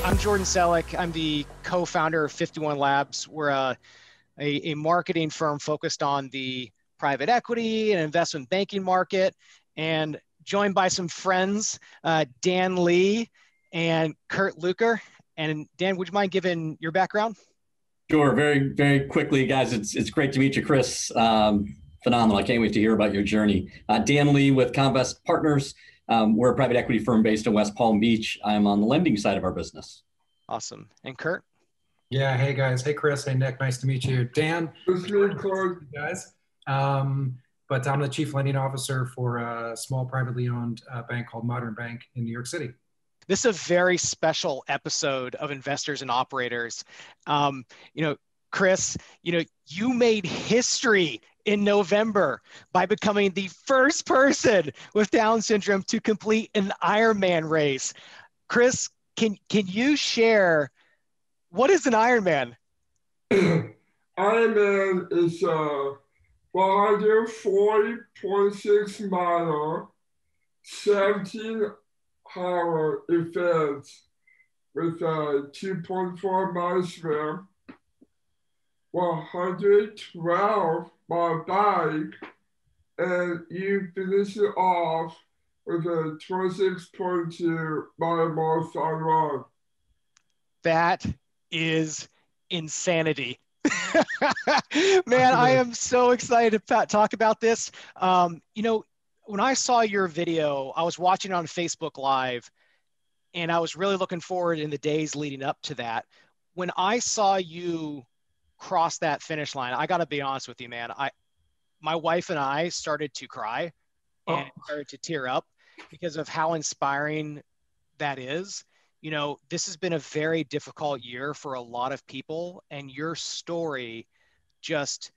I'm Jordan Selleck. I'm the co-founder of 51 Labs. We're a marketing firm focused on the private equity and investment banking market, and joined by some friends, Dan Lee and Kurt Luker. And Dan, would you mind giving your background? Sure. Very, very quickly, guys. It's great to meet you, Chris. Phenomenal. I can't wait to hear about your journey. Dan Lee with Comvest Partners. We're a private equity firm based in West Palm Beach. I'm on the lending side of our business. Awesome. And Kurt? Yeah. Hey, guys. Hey, Chris. Hey, Nick. Nice to meet you. Dan. Guys. But I'm the chief lending officer for a small privately owned bank called Modern Bank in New York City. This is a very special episode of Investors and Operators. Chris, you made history in November by becoming the first person with Down syndrome to complete an Ironman race. Chris, can you share, what is an Ironman? Ironman is a 140.6 mile, 17-hour event with a 2.4 mile swim, 112 mile bike, and you finish it off with a 26.2 mile marathon run. That is insanity. Man, I am so excited to talk about this. When I saw your video, I was watching it on Facebook Live, and I was really looking forward in the days leading up to that. When I saw you cross that finish line, I got to be honest with you, man. My wife and I started to cry and started to tear up because of how inspiring that is. This has been a very difficult year for a lot of people, and your story just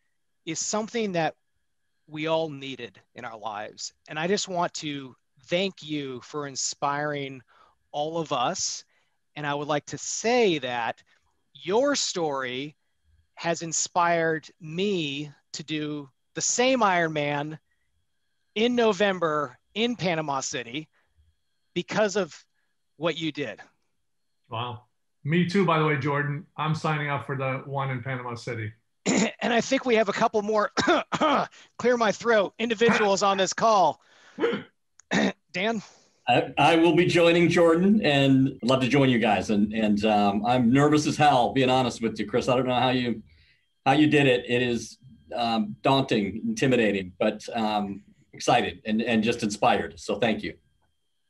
is something that we all needed in our lives. And I just want to thank you for inspiring all of us. And I would like to say that your story has inspired me to do the same Ironman in November in Panama City because of what you did. Wow. Me too, by the way, Jordan. I'm signing up for the one in Panama City. And I think we have a couple more, clear my throat, individuals on this call. Dan? I will be joining Jordan, and I'd love to join you guys. And I'm nervous as hell, being honest with you, Chris. I don't know how you did it. It is daunting, intimidating, but excited and just inspired. So thank you.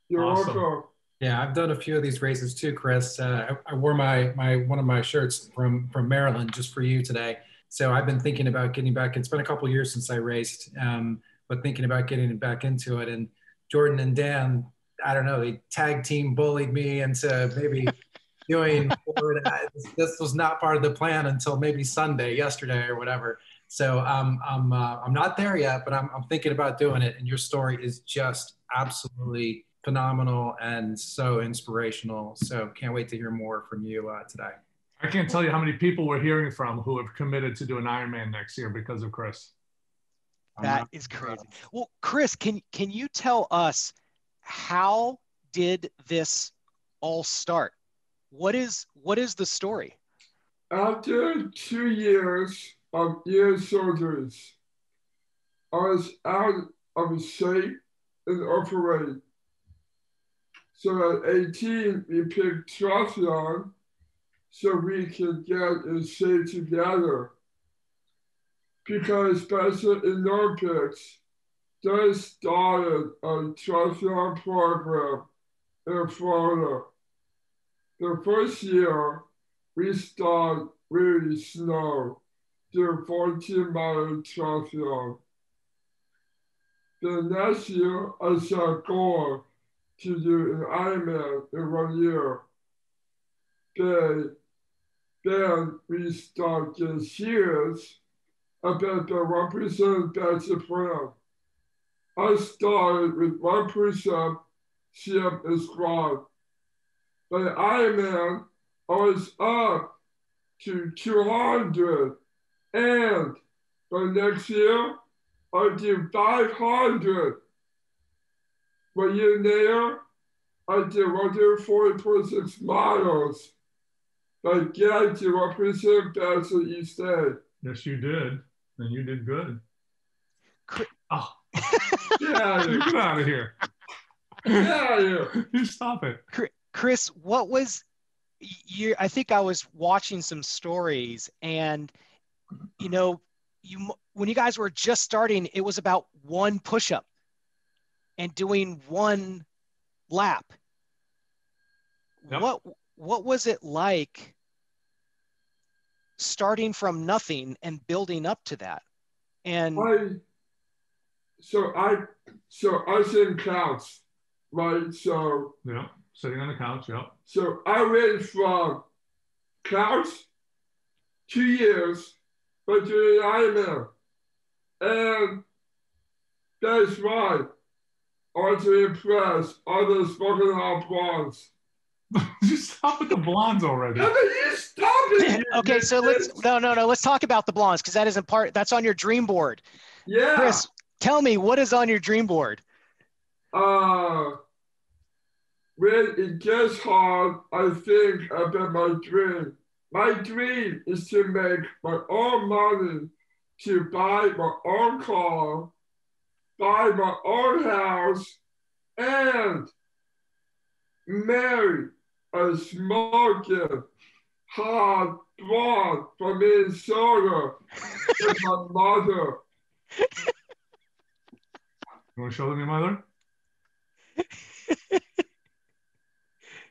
You're Awesome. welcome. Yeah, I've done a few of these races too, Chris. I wore my one of my shirts from Maryland just for you today. So I've been thinking about getting back. It's been a couple of years since I raced, but thinking about getting back into it. And Jordan and Dan, I don't know, they tag team bullied me into maybe doing forward. This was not part of the plan until maybe Sunday, yesterday or whatever. So I'm not there yet, but I'm thinking about doing it. And your story is just absolutely phenomenal and so inspirational. So can't wait to hear more from you today. I can't tell you how many people we're hearing from who have committed to do an Ironman next year because of Chris. That is crazy. Well, Chris, can you tell us, how did this all start? What is the story? After 2 years of ear surgeries, I was out of shape and overweight. So at 18, we picked triathlon so we could get in shape together. Because Special Olympics just started a triathlon program in Florida. The first year, we started really slow, doing 14-mile triathlon. The next year, I set a goal to do an Ironman in 1 year. Then we start getting serious about the 1% basic plan. I started with 1% sit-up and squat. By Ironman, I was up to 200, and by next year, I'll do 500. 1 year later, I did 140.6 miles. But get to represent Bachelor East Day. Yes, you did. And you did good. Oh. Yeah, Get out of here. Yeah. You stop it. Chris, what was you? I think I was watching some stories, and when you guys were just starting, it was about one push-up and doing one lap. Yep. What was it like starting from nothing and building up to that? And so I sit in couch, right? So yeah, sitting on the couch. Yeah. So I went from couch 2 years, but doing Ironman, and that's why I want to impress other smoking hot blondes. You stop with the blondes already. You stop it. Okay, so let's talk about the blondes, because that isn't that's on your dream board. Yeah. Chris, tell me, what is on your dream board? When it gets hard, I think about my dream. My dream is to make my own money, to buy my own car, buy my own house, and marry a smoking hot blonde from Minnesota with my mother. You want to show them your mother?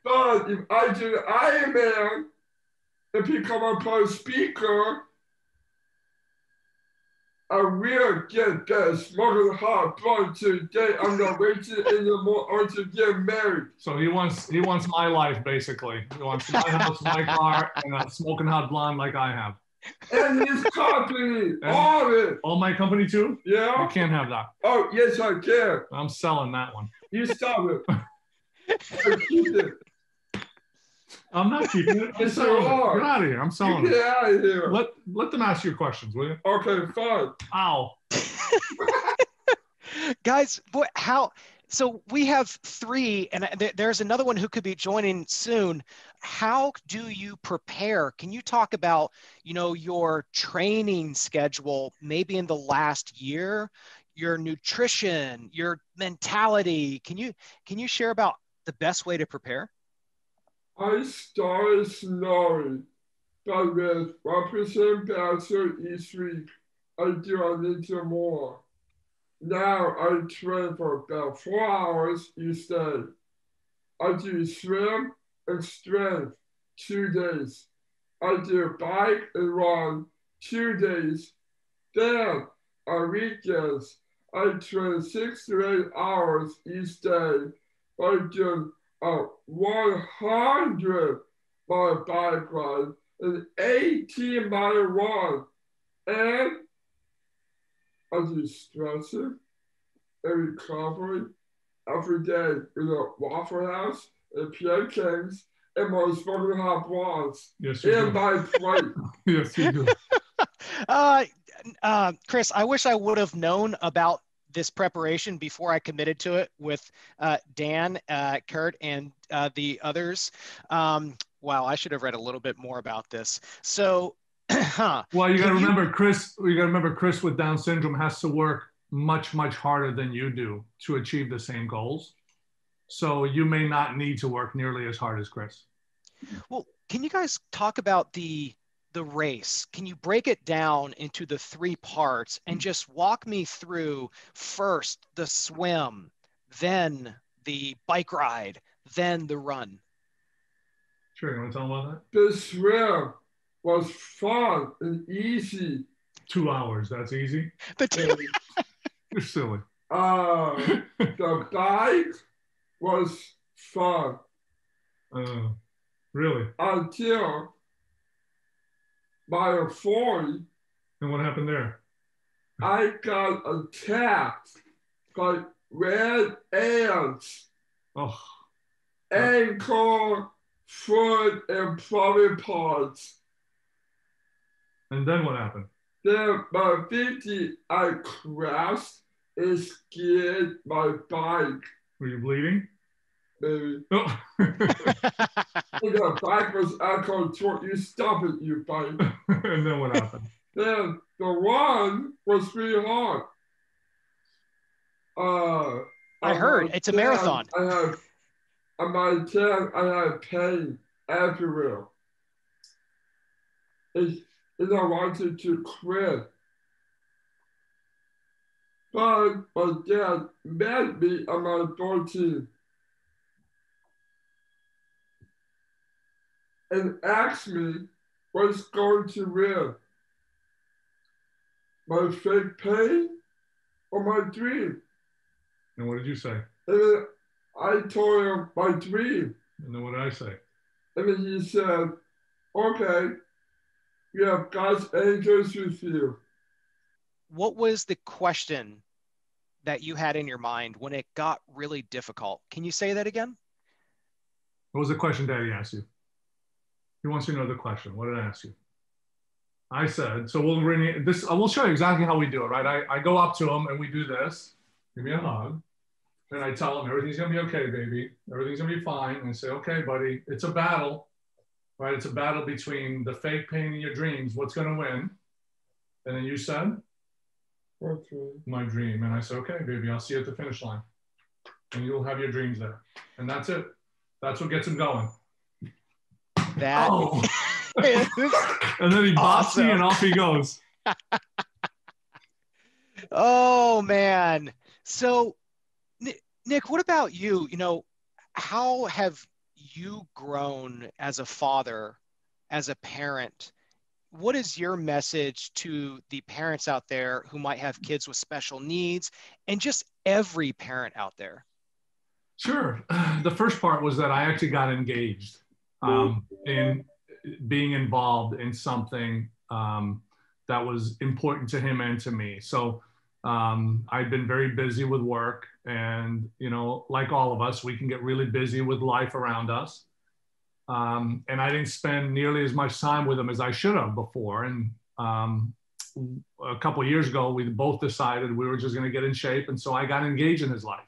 But if I do Ironman and become a pro speaker, I will get that smoking hot blonde today. I'm not waiting anymore until get married. So he wants my life, basically. He wants my house, my car, and a smoking hot blonde like I have. And his company, all of it. All my company too? Yeah. You can't have that. Oh, yes, I can. I'm selling that one. You stop it. I keep it. I'm not keeping it. Yes, you are. Get out of here. I'm selling it. Get out of here. Let them ask you questions, will you? Okay, fine. Ow. Guys, so we have 3, and there's another one who could be joining soon. How do you prepare? Can you talk about, your training schedule, maybe in the last year, your nutrition, your mentality? Can you share about the best way to prepare? I started slowly, but with 1% better each week. I do a little more. Now I train for about 4 hours each day. I do swim and strength 2 days. I do bike and run 2 days. Then on weekends, I train 6 to 8 hours each day by doing a 100-mile bike ride, an 18-mile run, and I do stretching and recovery every day with a Waffle House and pancakes and my smoking hot blondes. Yes, you do. My plate. Yes, you do. Chris, I wish I would have known about this preparation before I committed to it with Dan, Kurt, and the others. Wow, I should have read a little bit more about this. So, well, you got to remember, Chris. You got to remember, Chris with Down syndrome has to work much, much harder than you do to achieve the same goals. So you may not need to work nearly as hard as Chris. Well, can you guys talk about the race? Can you break it down into the 3 parts and just walk me through first the swim, then the bike ride, then the run? Sure, you want to tell them about that? The swim was fun and easy. 2 hours, that's easy? You're silly. The bike was fun. Really? Until by 40. And what happened there? I got attacked by red ants. Oh. Ankle, foot, and private parts. And then what happened? Then by 50, I crashed and skidded my bike. Were you bleeding? baby. Oh. You got backwards echo toward you. Stop it, you bite. And then what happened? Then the one was really hard. I heard it's a marathon. On my 10, I had pain everywhere. And I wanted to quit. But my dad met me on my 14 and asked me what's going to win, my fake pain or my dream. And what did you say? And then I told him my dream. And then what did I say? And then he said, okay, you have God's angels with you. What was the question that you had in your mind when it got really difficult? Can you say that again? What was the question Daddy asked you? He wants you to know the question. What did I ask you? I said, so we'll bring this. We'll show you exactly how we do it, right? I go up to him and we do this. Give me a hug. And I tell him, everything's going to be okay, baby. Everything's going to be fine. And I say, okay, buddy, it's a battle, right? It's a battle between the fake pain and your dreams. What's going to win? And then you said, my dream. And I said, okay, baby, I'll see you at the finish line. And you'll have your dreams there. And that's it. That's what gets him going. That and then he bops awesome. me and off he goes. Oh, man. So, Nick, what about you? You know, how have you grown as a father, as a parent? What is your message to the parents out there who might have kids with special needs and just every parent out there? Sure. The first part was that I actually got engaged in being involved in something that was important to him and to me. So I've been very busy with work, and, you know, like all of us, we can get really busy with life around us. And I didn't spend nearly as much time with him as I should have before. And a couple of years ago, we both decided we were just going to get in shape. And so I got engaged in his life.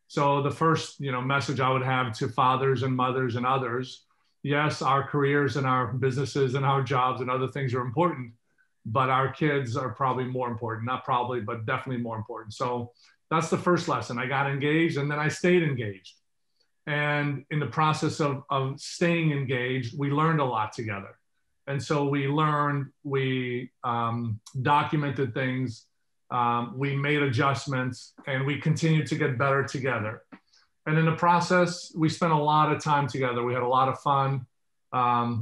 So the first, you know, message I would have to fathers and mothers and others, yes, our careers and our businesses and our jobs and other things are important, but our kids are probably more important. Not probably, but definitely more important. So that's the first lesson. I got engaged, and then I stayed engaged. And in the process of staying engaged, we learned a lot together. And so we learned, we documented things, we made adjustments, and we continued to get better together. And in the process, we spent a lot of time together. We had a lot of fun.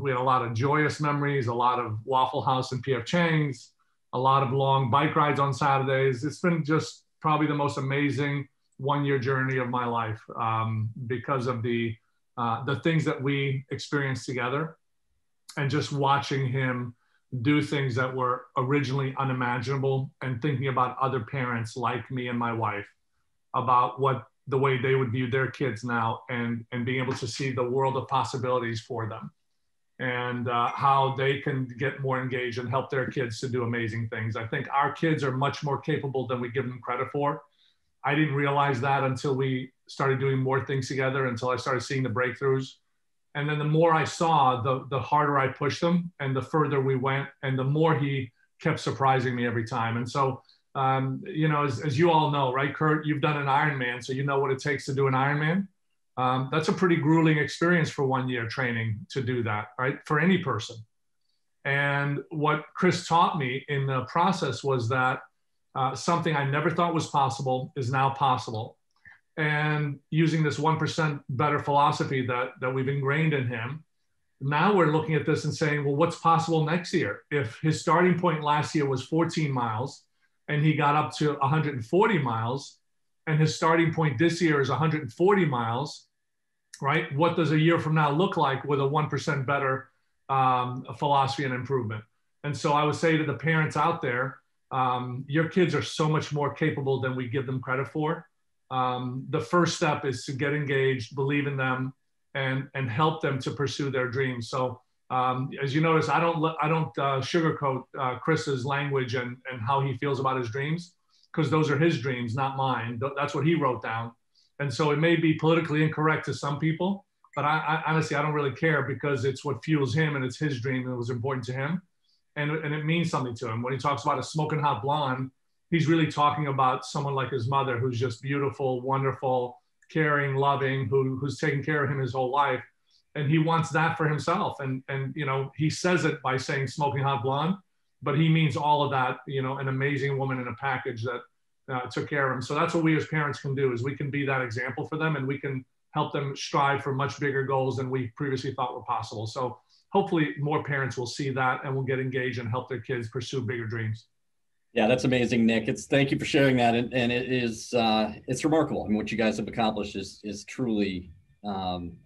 We had a lot of joyous memories, a lot of Waffle House and PF Chang's, a lot of long bike rides on Saturdays. It's been just probably the most amazing one-year journey of my life because of the things that we experienced together, and just watching him do things that were originally unimaginable, and thinking about other parents like me and my wife, about the way they would view their kids now, and being able to see the world of possibilities for them, and how they can get more engaged and help their kids to do amazing things. I think our kids are much more capable than we give them credit for. I didn't realize that until we started doing more things together, until I started seeing the breakthroughs. And then the more I saw, the harder I pushed them, and the further we went, and the more he kept surprising me every time. And so, you know, as you all know, right, Kurt, you've done an Ironman, so you know what it takes to do an Ironman. That's a pretty grueling experience for 1 year training to do that, right, for any person. And what Chris taught me in the process was that something I never thought was possible is now possible. And using this 1% better philosophy that we've ingrained in him, now we're looking at this and saying, well, what's possible next year? If his starting point last year was 14 miles and he got up to 140 miles, and his starting point this year is 140 miles, right? What does a year from now look like with a 1% better philosophy and improvement? And so I would say to the parents out there, your kids are so much more capable than we give them credit for. The first step is to get engaged, believe in them, and help them to pursue their dreams. So as you notice, I don't sugarcoat Chris's language and how he feels about his dreams, because those are his dreams, not mine. That's what he wrote down. And so it may be politically incorrect to some people, but I honestly, I don't really care because it's what fuels him and it's his dream and it was important to him. And it means something to him. When he talks about a smoking hot blonde, he's really talking about someone like his mother, who's just beautiful, wonderful, caring, loving, who's taken care of him his whole life. And he wants that for himself. And you know, he says it by saying smoking hot blonde, but he means all of that, you know, an amazing woman in a package that took care of him. So that's what we as parents can do, is we can be that example for them, and we can help them strive for much bigger goals than we previously thought were possible. So hopefully more parents will see that and will get engaged and help their kids pursue bigger dreams. Yeah, that's amazing, Nick. Thank you for sharing that. And it is, it's remarkable. I mean, what you guys have accomplished is truly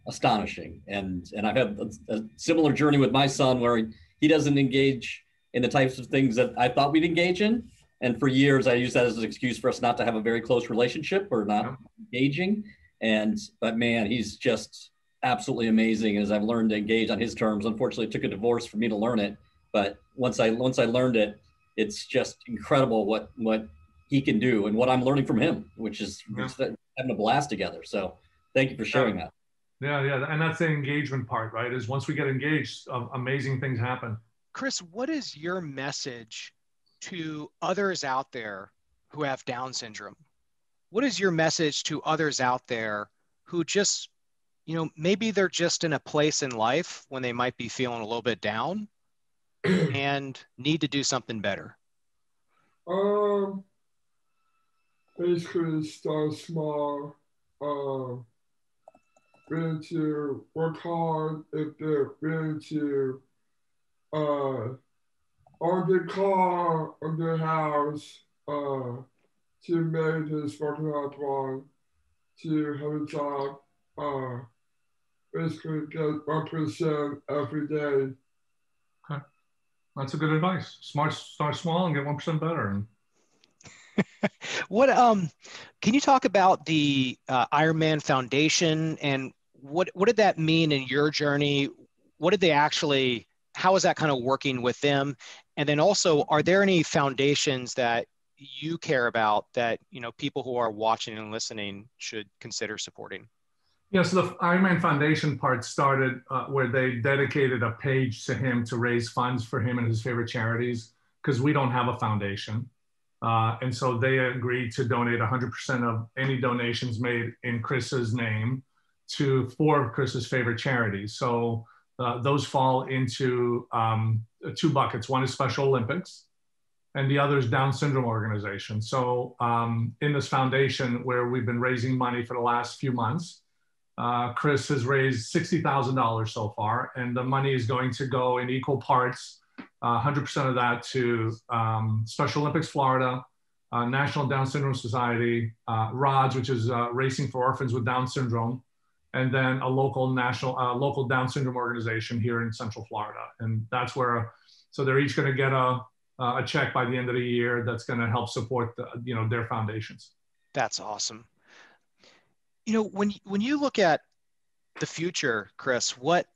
astonishing. And I've had a similar journey with my son where he doesn't engage in the types of things that I thought we'd engage in. And for years, I used that as an excuse for us not to have a very close relationship or not engaging. But man, he's just absolutely amazing. As I've learned to engage on his terms, unfortunately, it took a divorce for me to learn it. But once I learned it, it's just incredible what he can do and what I'm learning from him, which is having a blast together. So thank you for sharing that. Yeah. And that's the engagement part, right? Is once we get engaged, amazing things happen. Chris, what is your message to others out there who have Down syndrome? What is your message to others out there who just, you know, maybe they're just in a place in life when they might be feeling a little bit down and need to do something better? Basically start small, willing to work hard if they're willing to on the car, on the house, to make this working out one, to have a job, basically get 1% every day. Okay. That's a good advice. Start small and get 1% better. What can you talk about the Ironman Foundation and what did that mean in your journey? What did they actually, how is that kind of working with them? And then also, are there any foundations that you care about that, you know, people who are watching and listening should consider supporting? Yeah, so the Ironman Foundation part started where they dedicated a page to him to raise funds for him and his favorite charities, because we don't have a foundation. And so they agreed to donate 100% of any donations made in Chris's name to 4 of Chris's favorite charities. So those fall into 2 buckets. One is Special Olympics, and the other is Down Syndrome Organization. So in this foundation, where we've been raising money for the last few months, Chris has raised $60,000 so far, and the money is going to go in equal parts, 100% of that to Special Olympics Florida, National Down Syndrome Society, RODS, which is Racing for Orphans with Down Syndrome, and then a local Down Syndrome organization here in Central Florida. And that's where, so they're each going to get a check by the end of the year that's going to help support their foundations. That's awesome. You know, when you look at the future, Chris, what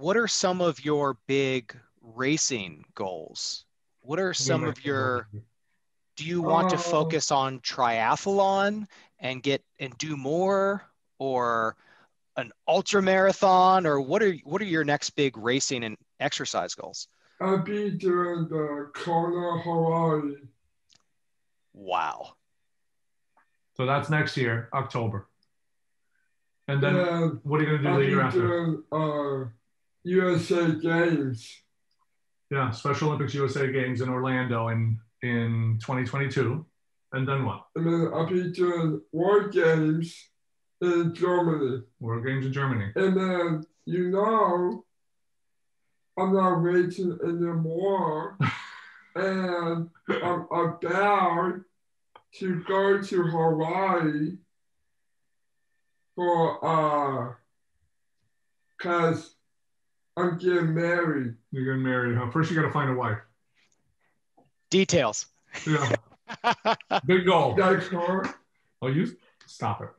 are some of your big racing goals? What are some of your, do you want to focus on triathlon and do more, or an ultra marathon, or what are your next big racing and exercise goals? I'll be doing the Kona, Hawaii. Wow. So that's next year, October. And then what are you going to do the year after? Doing USA Games. Yeah, Special Olympics USA Games in Orlando in 2022. And then what? And then I'll be doing World Games in Germany. World Games in Germany. And then, I'm not waiting anymore. And I'm about to go to Hawaii for, cause I'm getting married. You're getting married, huh? First you got to find a wife. Details. Yeah. Big goal. That's hard. Oh, you stop it.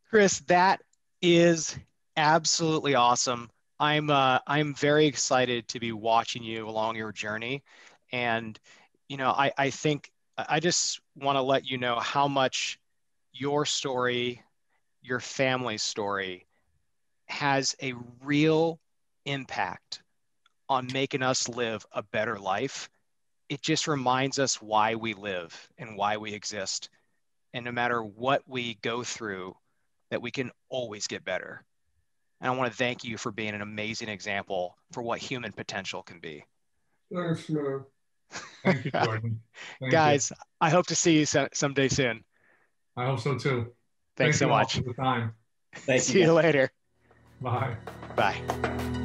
Chris, that is absolutely awesome. I'm very excited to be watching you along your journey. And, I think I just want to let you know how much your story, your family's story has a real impact on making us live a better life. It just reminds us why we live and why we exist. And no matter what we go through, that we can always get better. And I want to thank you for being an amazing example for what human potential can be. Thanks, man. Thank you, Jordan. Thank Guys, you. I hope to see you someday soon. I hope so too. Thanks Thank so you all much. for the time. Thank See you later. Bye. Bye.